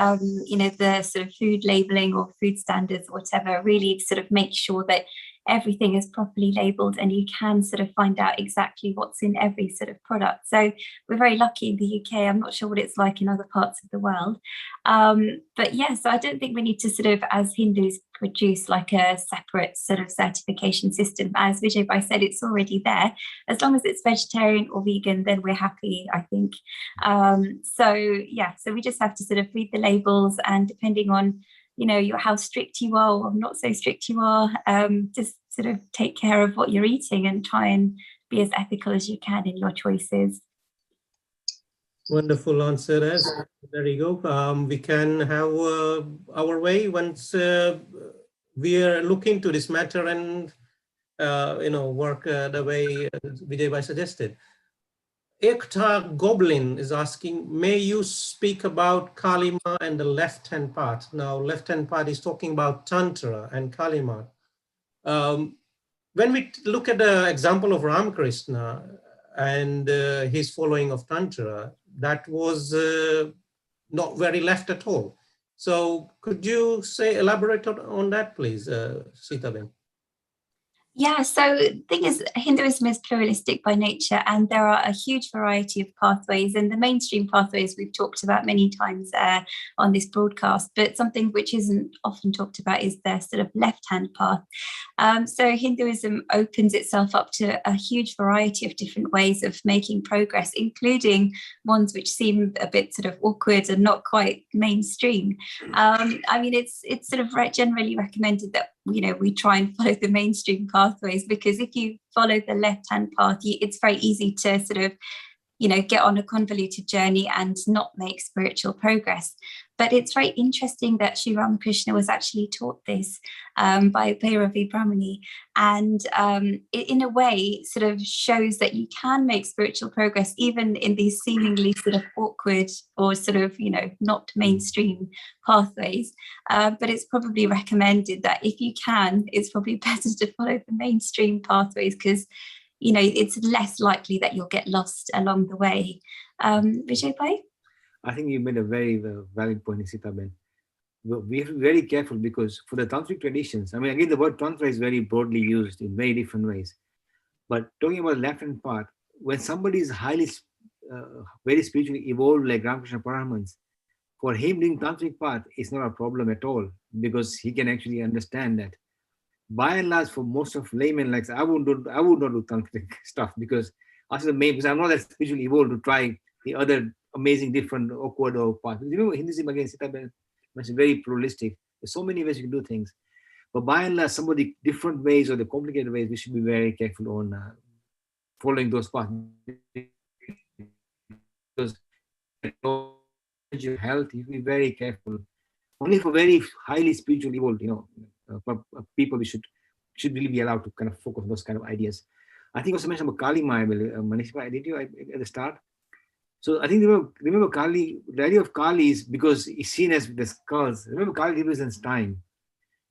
The sort of food labeling or food standards or whatever really sort of make sure that everything is properly labeled and you can sort of find out exactly what's in every sort of product. So we're very lucky in the UK. I'm not sure what it's like in other parts of the world. But yeah, so I don't think we need to sort of, as Hindus, produce like a separate sort of certification system. As Vijay Bhai said, it's already there. As long as it's vegetarian or vegan, then we're happy, I think. So we just have to sort of read the labels, and depending on how strict you are or not so strict you are, just sort of take care of what you're eating and try and be as ethical as you can in your choices. Wonderful answer, as there you go. We can have our way once we are looking to this matter and work the way Vijay Bhai suggested. Ekta Goblin is asking, may you speak about Kalima and the left-hand part? Now, left-hand part is talking about Tantra and Kalima. When we look at the example of Ramakrishna and his following of Tantra, that was not very left at all. So could you elaborate on that, please, Sitaben? Yeah, so the thing is, Hinduism is pluralistic by nature, and there are a huge variety of pathways, and the mainstream pathways we've talked about many times on this broadcast, but something which isn't often talked about is the sort of left-hand path. So Hinduism opens itself up to a huge variety of different ways of making progress, including ones which seem a bit sort of awkward and not quite mainstream. I mean, it's sort of generally recommended that we try and follow the mainstream pathways, because if you follow the left-hand path, it's very easy to sort of, get on a convoluted journey and not make spiritual progress. But it's very interesting that Sri Ramakrishna was actually taught this by Bhairavi Brahmani, and it in a way sort of shows that you can make spiritual progress even in these seemingly sort of awkward or sort of, not mainstream pathways. But it's probably recommended that if you can, it's probably better to follow the mainstream pathways, because it's less likely that you'll get lost along the way. Vijay Bhai? I think you made a very valid point, Sitaben. We have to be very careful, because for the tantric traditions, I mean, again, the word tantra is very broadly used in very different ways. But talking about the left-hand part, when somebody is highly, very spiritually evolved, like Ramakrishna Paramahans, for him doing tantric path is not a problem at all, because he can actually understand that. By and large, for most of laymen, like I would not do tantric stuff, because because I'm not that spiritually evolved to try the other amazing, different, awkward paths. Hinduism, again, Sitaben mentioned, very pluralistic. There's so many ways you can do things. But by and large, some of the different ways or the complicated ways, we should be very careful on following those paths. Because your health, you be very careful. Only for very highly spiritually evolved, people, we should really be allowed to kind of focus on those kind of ideas. I think also mentioned about Kali Maya, Manish, did you at the start? So I think remember Kali, the idea of Kali is because it's seen as the skulls. Remember, Kali represents time,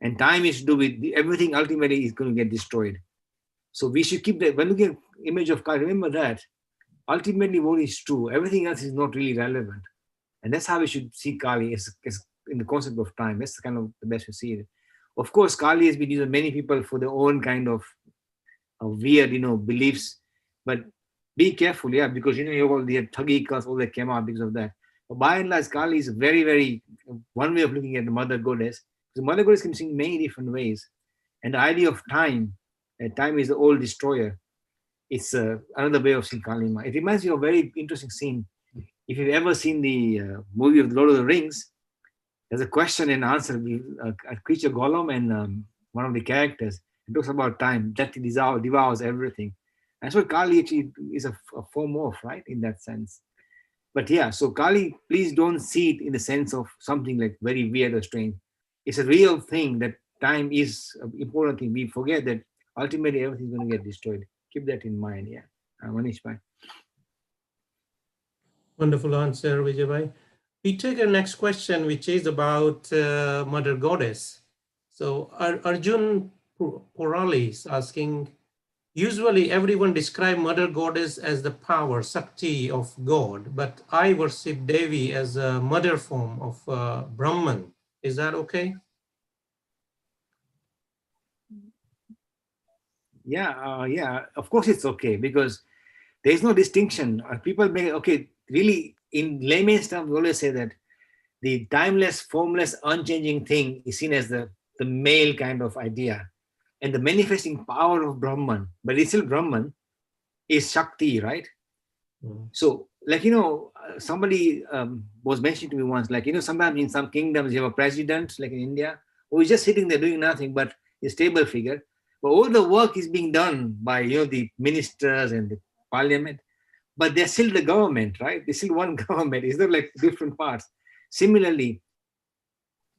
and time is to do with everything ultimately is going to get destroyed. So we should keep that. When looking at image of Kali, remember that ultimately what is true, everything else is not really relevant, and that's how we should see Kali as in the concept of time. That's kind of the best to see it. Of course, Kali has been used by many people for their own kind of weird, beliefs, but be careful, because you have all the Thuggy cults, all that came out because of that. But by and large, Kali is very, very one way of looking at the mother goddess. The mother goddess can sing many different ways, and the idea of time, time is the old destroyer. It's another way of seeing Kali Ma. It reminds me of a very interesting scene. If you've ever seen the movie of Lord of the Rings, there's a question and answer. A creature, Gollum, and one of the characters. It talks about time. Death devours everything. That's what Kali actually is a form of, right, in that sense. But yeah, so Kali, please don't see it in the sense of something like very weird or strange. It's a real thing, that time is an important thing. We forget that ultimately everything's going to get destroyed. Keep that in mind, yeah. Manish Bhai. Wonderful answer, Vijay Bhai. We take our next question, which is about Mother Goddess. So Arjun Porali is asking, usually everyone describes Mother Goddess as the power, Shakti of God, but I worship Devi as a mother form of Brahman. Is that okay? Yeah, of course it's okay, because there's no distinction. People make, really in layman's terms, we always say that the timeless, formless, unchanging thing is seen as the male kind of idea. And the manifesting power of Brahman, but it's still Brahman, is Shakti, right? Mm. So, somebody was mentioning to me once, sometimes in some kingdoms you have a president, like in India, who is just sitting there doing nothing, but a stable figure. But all the work is being done by the ministers and the parliament, but they're still the government, right? They're still one government. It's not like different parts. Similarly,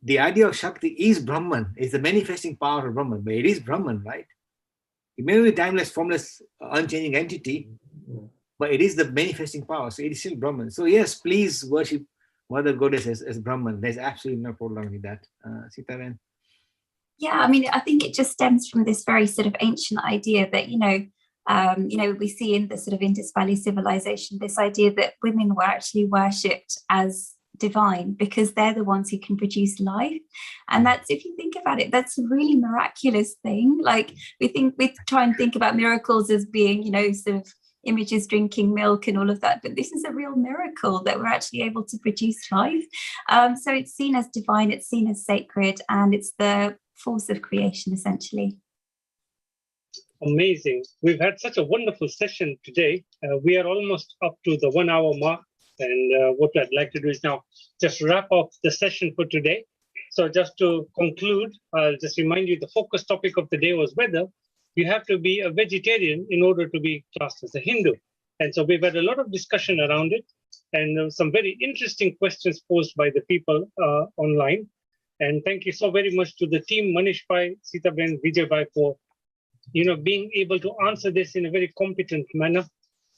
the idea of Shakti is Brahman, is the manifesting power of Brahman, but it is Brahman, right? It may be a timeless, formless, unchanging entity, but it is the manifesting power, so it is still Brahman. So yes, please worship Mother Goddess as Brahman. There's absolutely no problem with that. Sitaben? Yeah, I mean, I think it just stems from this very sort of ancient idea that, we see in the sort of Indus Valley civilization, this idea that women were actually worshipped as divine because they're the ones who can produce life. And that's, if you think about it, that's a really miraculous thing. Like we try and think about miracles as being, sort of images drinking milk and all of that, but this is a real miracle that we're actually able to produce life. So it's seen as divine, it's seen as sacred, and it's the force of creation, essentially. Amazing. We've had such a wonderful session today. We are almost up to the 1 hour mark. And what I'd like to do is now just wrap up the session for today. So just to conclude, I'll just remind you the focus topic of the day was whether you have to be a vegetarian in order to be classed as a Hindu. And so we've had a lot of discussion around it and some very interesting questions posed by the people online. And thank you so very much to the team, Manish Bhai, Sitaben, Vijay Bhai, for being able to answer this in a very competent manner.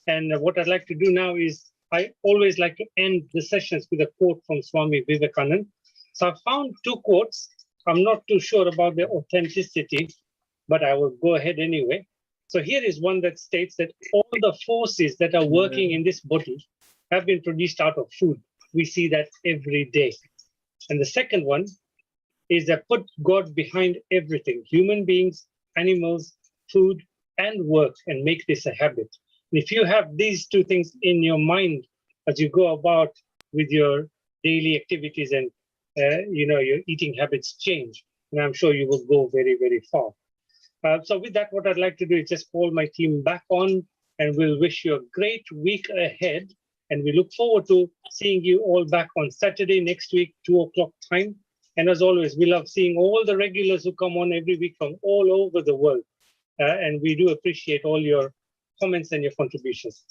And what I'd like to do now is I always like to end the sessions with a quote from Swami Vivekananda. So I found two quotes. I'm not too sure about their authenticity, but I will go ahead anyway. So here is one that states that all the forces that are working in this body have been produced out of food. We see that every day. And the second one is that put God behind everything, human beings, animals, food, and work, and make this a habit. If you have these two things in your mind as you go about with your daily activities and your eating habits change, and I'm sure you will go very, very far. So with that, what I'd like to do is just call my team back on, and we'll wish you a great week ahead. And we look forward to seeing you all back on Saturday next week, 2 o'clock time. And as always, we love seeing all the regulars who come on every week from all over the world. And we do appreciate all your comments and your contributions.